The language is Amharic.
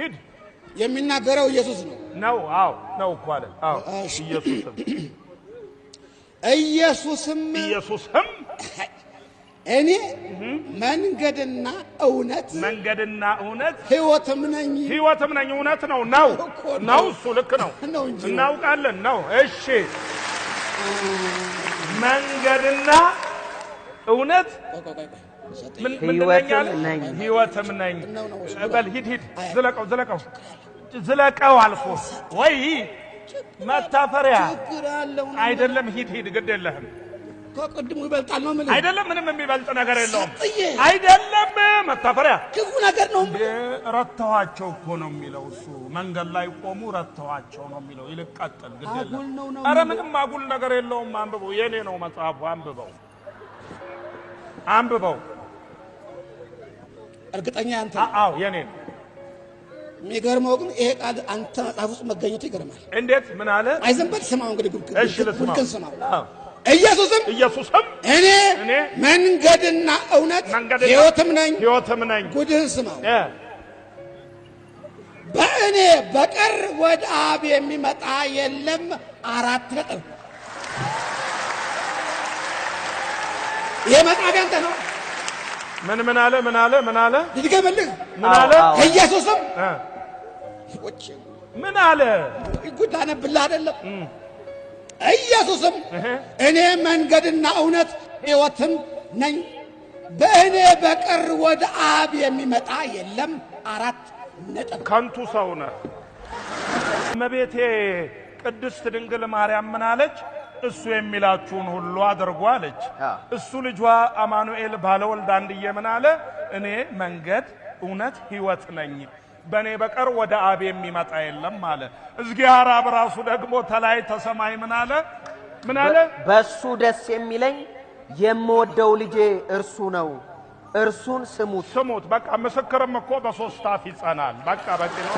ሂድ የሚናገረው ኢየሱስ ነው ነው አዎ ነው እኮ አለ አዎ ኢየሱስም እኔ መንገድና እውነት ሕይወትም ነኝ እውነት ነው እሱ ልክ ነው እናውቃለን ነው እሺ መንገድና እውነት ሕይወትም ነኝ በል ሂድ ዝለቀው አልፎ ወይ መታፈሪያ አይደለም ሂድ ግድ የለህም ከቅድሙ ይበልጣል ነው ማለት አይደለም ምንም የሚበልጥ ነገር የለውም አይደለም መታፈሪያ ክፉ ነገር ነው ረተዋቸው እኮ ነው የሚለው እሱ መንገድ ላይ ቆሙ ረተዋቸው ነው የሚለው ይልቀጥል ግድ የለም ኧረ ምንም አጉል ነገር የለውም አንብበው የኔ ነው መጽሐፉ አንብበው እርግጠኛ አንተ አዎ የኔ ነው የሚገርመው ግን ይሄ ቃል አንተ መጽሐፍ ውስጥ መገኘቱ ይገርማል እንዴት ምን አለ አይዘንበል ስማው እንግዲህ ጉድን ስማው ኢየሱስም እኔ መንገድና እውነት ሕይወትም ነኝ ጉድህን ስማው በእኔ በቀር ወደ አብ የሚመጣ የለም 4 ነጥብ የመጣቢያ አንተ ነው ምን አለ ድገምልህ ምን አለ ኢየሱስም ምን አለ ጉድ አነብልህ አይደለም ኢየሱስም እኔ መንገድና እውነት ሕይወትም ነኝ በእኔ በቀር ወደ አብ የሚመጣ የለም 4 ነጥብ ከንቱ ሰው ነህ እመቤቴ ቅድስት ድንግል ማርያም ምን አለች እሱ የሚላችሁን ሁሉ አድርጉ አለች እሱ ልጇ አማኑኤል ባለወልድ አንድዬ ምን አለ እኔ መንገድ እውነት ሕይወት ነኝ በኔ በቀር ወደ አብ የሚመጣ የለም አለ እግዚአብሔር አብ ራሱ ደግሞ ተላይ ተሰማይ ምን አለ በሱ ደስ የሚለኝ የምወደው ልጄ እርሱ ነው እርሱን ስሙት በቃ ምስክርም እኮ በ3 አፍ ይጸናል በቃ በቂ ነው